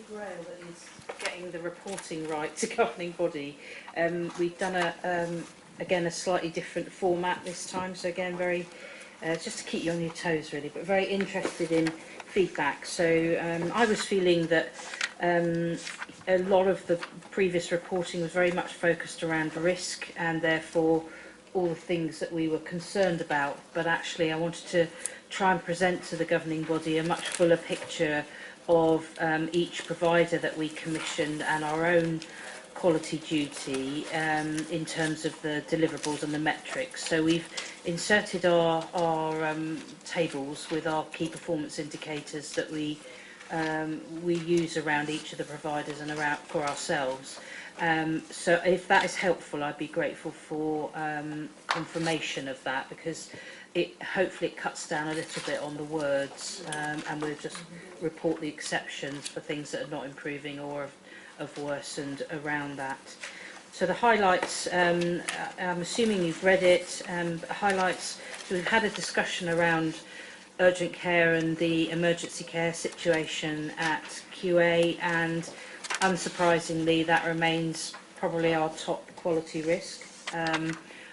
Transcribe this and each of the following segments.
Grail that is getting the reporting right to governing body. We've done again a slightly different format this time, so again very just to keep you on your toes really, but very interested in feedback. So I was feeling that a lot of the previous reporting was very much focused around risk and therefore all the things that we were concerned about, but actually I wanted to try and present to the governing body a much fuller picture of each provider that we commissioned and our own quality duty in terms of the deliverables and the metrics. So we've inserted our tables with our key performance indicators that we use around each of the providers and around for ourselves. So if that is helpful, I'd be grateful for confirmation of that, because hopefully it cuts down a little bit on the words, and we'll just report the exceptions for things that are not improving or have worsened around that. So the highlights, I'm assuming you've read it. Highlights, so we've had a discussion around urgent care and the emergency care situation at QA, and unsurprisingly that remains probably our top quality risk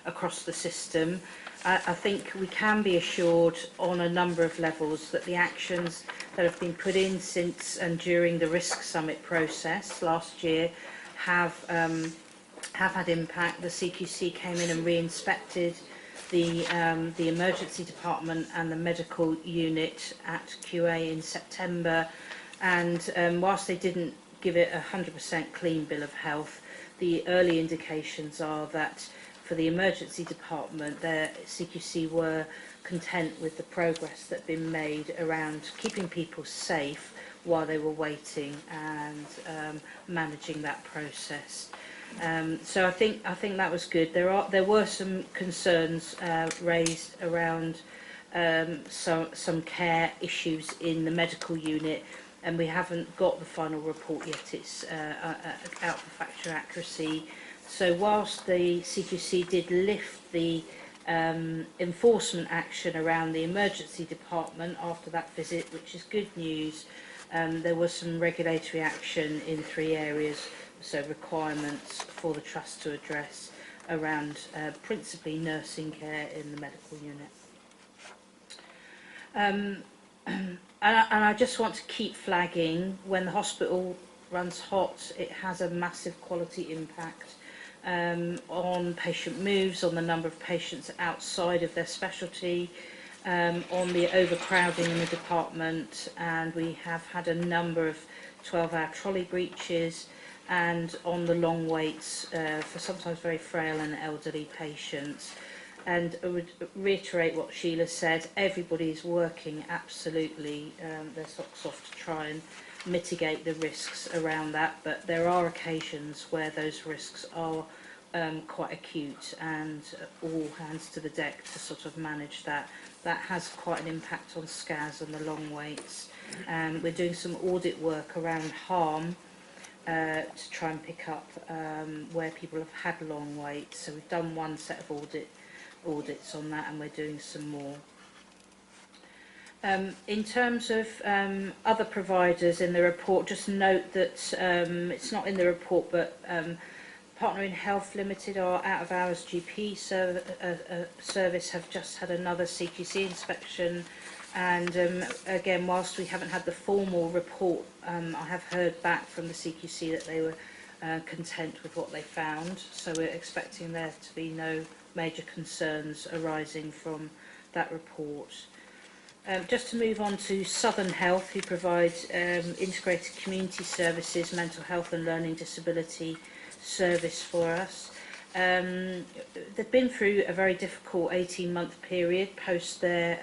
across the system. I think we can be assured on a number of levels that the actions that have been put in since and during the Risk Summit process last year have had impact. The CQC came in and re-inspected the emergency department and the medical unit at QA in September, and whilst they didn't give it a 100% clean bill of health, the early indications are that for the emergency department, their CQC were content with the progress that had been made around keeping people safe while they were waiting and managing that process. So I think that was good. There were some concerns raised around some care issues in the medical unit, and we haven't got the final report yet. It's out for factor accuracy. So whilst the CQC did lift the enforcement action around the emergency department after that visit, which is good news, there was some regulatory action in 3 areas, so requirements for the trust to address around principally nursing care in the medical unit. And I just want to keep flagging, when the hospital runs hot, it has a massive quality impact on patient moves, on the number of patients outside of their specialty, on the overcrowding in the department, and we have had a number of 12-hour trolley breaches, and on the long waits for sometimes very frail and elderly patients. And I would reiterate what Sheila said, everybody is working absolutely their socks off to try and mitigate the risks around that, but there are occasions where those risks are quite acute, and all hands to the deck to sort of manage that. That has quite an impact on SCAS and the long waits. We're doing some audit work around harm to try and pick up where people have had long waits. So we've done one set of audits on that, and we're doing some more. In terms of other providers in the report, just note that it's not in the report, but Partner in Health Limited, our out-of-hours GP service, have just had another CQC inspection, and again, whilst we haven't had the formal report, I have heard back from the CQC that they were content with what they found, so we're expecting there to be no major concerns arising from that report. Just to move on to Southern Health, who provide integrated community services, mental health and learning disability service for us. They've been through a very difficult 18-month period post their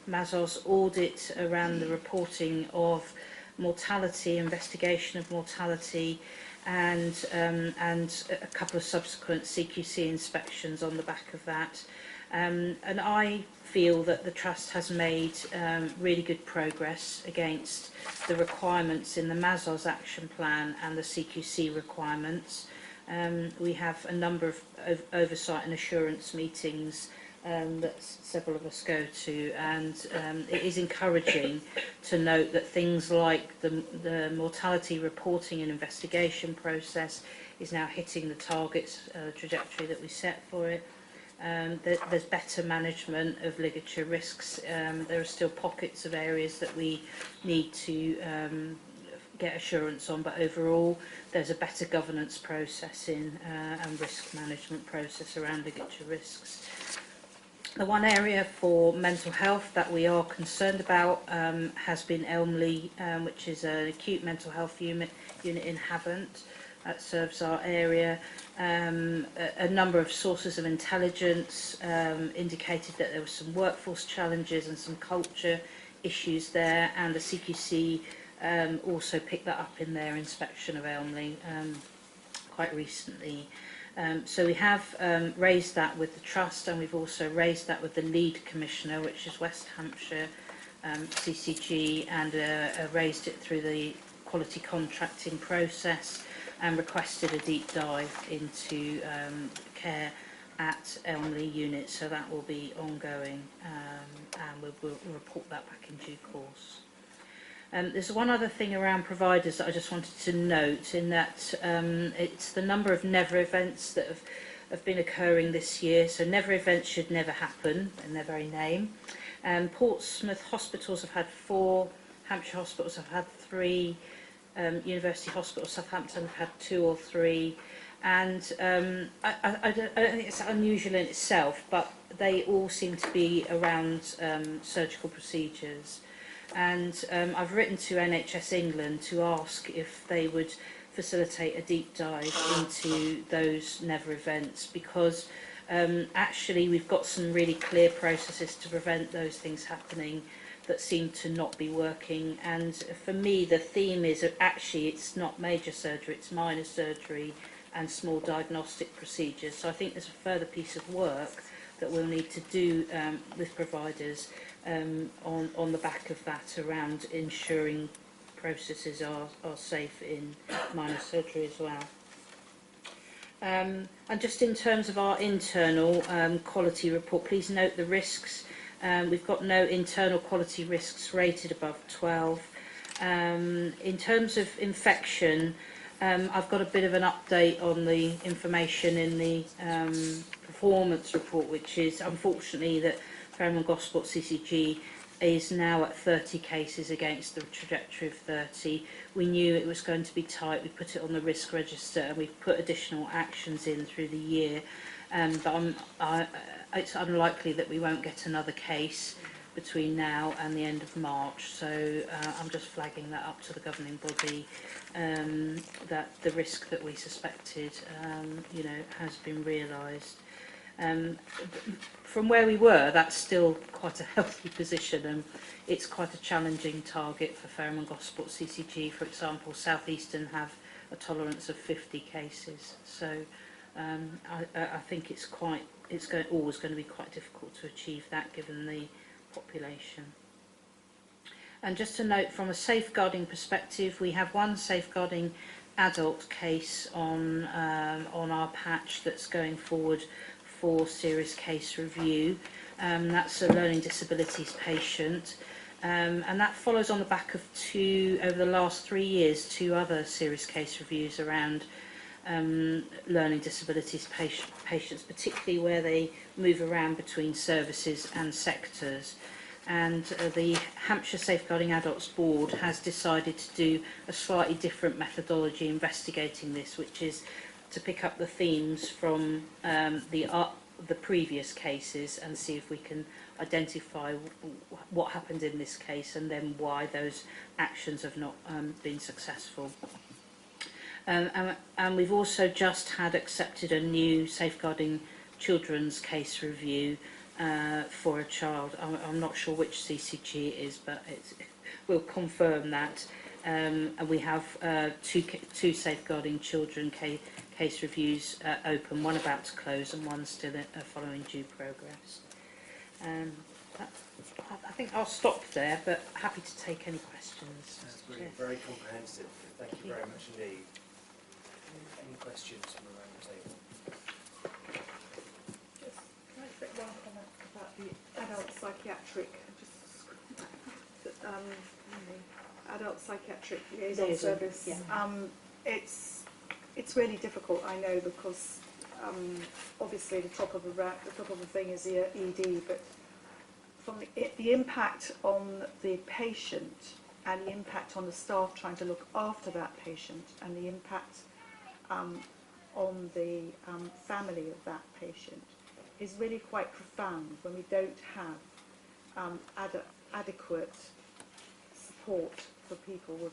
MASOS audit around the reporting of mortality, investigation of mortality, and a couple of subsequent CQC inspections on the back of that. And I feel that the Trust has made really good progress against the requirements in the MASOS action plan and the CQC requirements. We have a number of oversight and assurance meetings that several of us go to, and it is encouraging to note that things like the mortality reporting and investigation process is now hitting the targets trajectory that we set for it. There's better management of ligature risks. There are still pockets of areas that we need to get assurance on, but overall there's a better governance process and risk management process around ligature risks. The one area for mental health that we are concerned about has been Elmley, which is an acute mental health unit in Havant that serves our area. A number of sources of intelligence indicated that there were some workforce challenges and some culture issues there, and the CQC also picked that up in their inspection of Elmley quite recently. So we have raised that with the Trust, and we've also raised that with the lead commissioner, which is West Hampshire CCG, and raised it through the quality contracting process and requested a deep dive into care at Elmley unit. So that will be ongoing, and we'll report that back in due course. There's one other thing around providers that I just wanted to note, in that it's the number of never events that have been occurring this year. So never events should never happen in their very name. Portsmouth hospitals have had 4, Hampshire hospitals have had 3, University Hospital Southampton have had 2 or 3, and I don't think it's unusual in itself, but they all seem to be around surgical procedures. And I've written to NHS England to ask if they would facilitate a deep dive into those never events, because actually we've got some really clear processes to prevent those things happening that seem to not be working. And for me, the theme is that actually it's not major surgery, it's minor surgery and small diagnostic procedures. So I think there's a further piece of work that we'll need to do with providers on the back of that, around ensuring processes are safe in minor surgery as well. And just in terms of our internal quality report, please note the risks. We've got no internal quality risks rated above 12. In terms of infection, I've got a bit of an update on the information in the performance report, which is unfortunately that Fairham Gosport CCG is now at 30 cases against the trajectory of 30. We knew it was going to be tight. We put it on the risk register, and we've put additional actions in through the year. But it's unlikely that we won't get another case between now and the end of March. So I'm just flagging that up to the governing body, that the risk that we suspected, has been realised. From where we were, that's still quite a healthy position, and it's quite a challenging target for Fairham and Gosport CCG. For example, South Eastern have a tolerance of 50 cases, so I think it's always going to be quite difficult to achieve that given the population. And just a note, from a safeguarding perspective, we have one safeguarding adult case on our patch that's going forward for serious case review. That's a learning disabilities patient, and that follows on the back of over the last 3 years, 2 other serious case reviews around learning disabilities patients, particularly where they move around between services and sectors. And the Hampshire Safeguarding Adults Board has decided to do a slightly different methodology investigating this, which is to pick up the themes from the previous cases and see if we can identify what happened in this case and then why those actions have not been successful. And we've also just had accepted a new safeguarding children's case review for a child. I'm not sure which CCG it is, but we'll confirm that. And we have two safeguarding children case reviews open, one about to close and one still following due progress. I think I'll stop there, but happy to take any questions. That's brilliant, very comprehensive. Thank you very much indeed. Any questions from around the table? Just, can I put one comment? the adult psychiatric, adult psychiatric liaison service. Yeah. It's really difficult, I know, because obviously the top of the thing is the ED, but from the impact on the patient and the impact on the staff trying to look after that patient and the impact on the family of that patient is really quite profound when we don't have adequate support for people with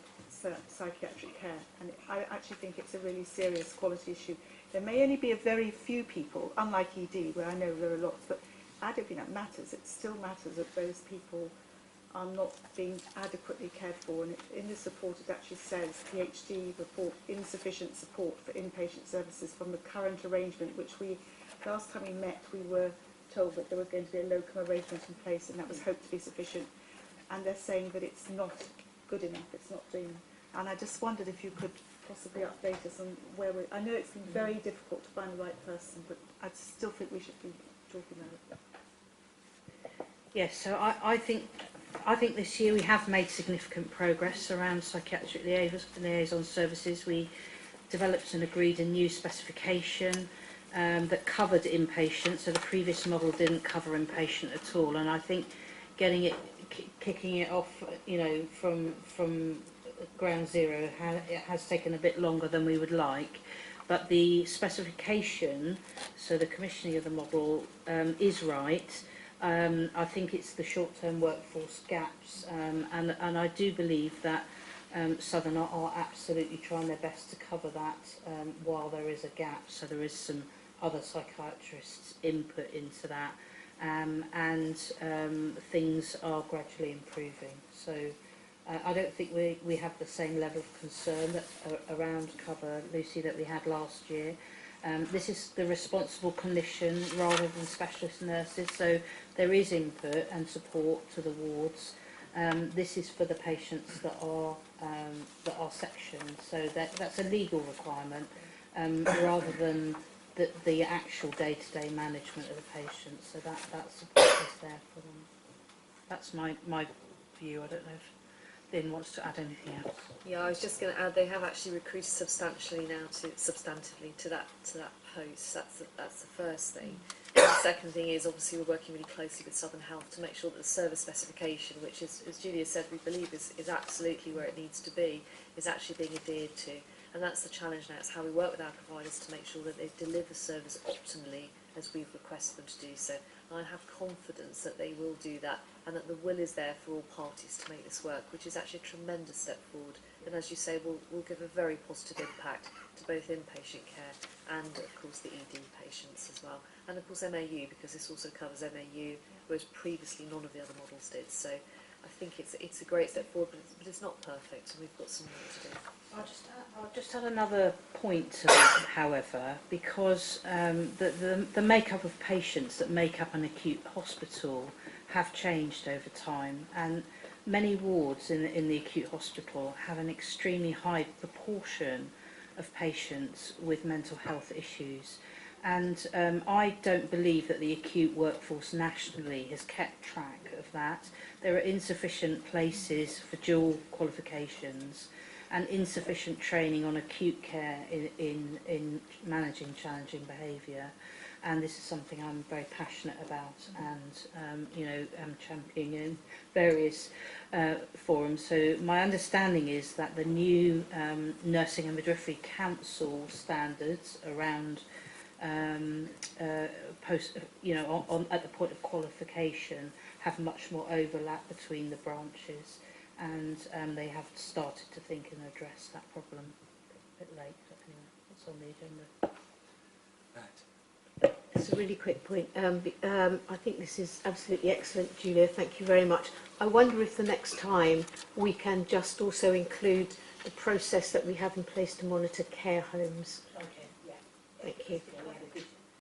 psychiatric care. And I actually think it's a really serious quality issue. There may only be a very few people, unlike ED, where I know there are lots, but I don't think that matters. It still matters that those people are not being adequately cared for. And in this report it actually says, PhD report, insufficient support for inpatient services from the current arrangement, which last time we met we were told that there was going to be a locum arrangement in place and that was hoped to be sufficient. And they're saying that it's not good enough, it's not doing. And I just wondered if you could possibly update us on where we. I know it's been very difficult to find the right person, but I still think we should be talking about it. Yes, so I think this year we have made significant progress around psychiatric liaison services. We developed and agreed a new specification that covered inpatient, so the previous model didn't cover inpatient at all, and I think getting it, kicking it off, you know, from ground zero, it has taken a bit longer than we would like, but the specification, so the commissioning of the model, is right. I think it's the short-term workforce gaps, and I do believe that Southern are absolutely trying their best to cover that while there is a gap, so there is some other psychiatrists' input into that, and things are gradually improving. So I don't think we have the same level of concern around cover, Lucy, that we had last year. This is the responsible clinician rather than specialist nurses, so there is input and support to the wards. This is for the patients that are sectioned, so that's a legal requirement rather than the actual day-to-day management of the patient. So that support is there for them. That's my view. I don't know if Lynn wants to add anything else. Yeah, I was just going to add, they have actually recruited substantively to that post. That's the first thing. And the second thing is, obviously, we're working really closely with Southern Health to make sure that the service specification, which is, as Julia said, we believe is absolutely where it needs to be, is actually being adhered to. And that's the challenge now. It's how we work with our providers to make sure that they deliver service optimally as we've requested them to do so. And I have confidence that they will do that, and that the will is there for all parties to make this work, which is actually a tremendous step forward. And as you say, will give a very positive impact to both inpatient care and, of course, the ED patients as well. And, of course, MAU, because this also covers MAU, whereas previously none of the other models did. So I think it's a great step forward, but it's not perfect, and we've got some more to do. I'll just add another point to that, however, because the makeup of patients that make up an acute hospital have changed over time, and many wards in the acute hospital have an extremely high proportion of patients with mental health issues. And I don't believe that the acute workforce nationally has kept track of that. There are insufficient places for dual qualifications and insufficient training on acute care in managing challenging behaviour. And this is something I'm very passionate about, and you know, I'm championing in various forums. So my understanding is that the new Nursing and Midwifery Council standards around post, you know, at the point of qualification, have much more overlap between the branches, and they have started to think and address that problem a bit late. But anyway, it's on the agenda. Right. It's a really quick point. I think this is absolutely excellent, Julia. Thank you very much. I wonder if the next time we can just also include the process that we have in place to monitor care homes. Okay, yeah. Thank you. Yeah,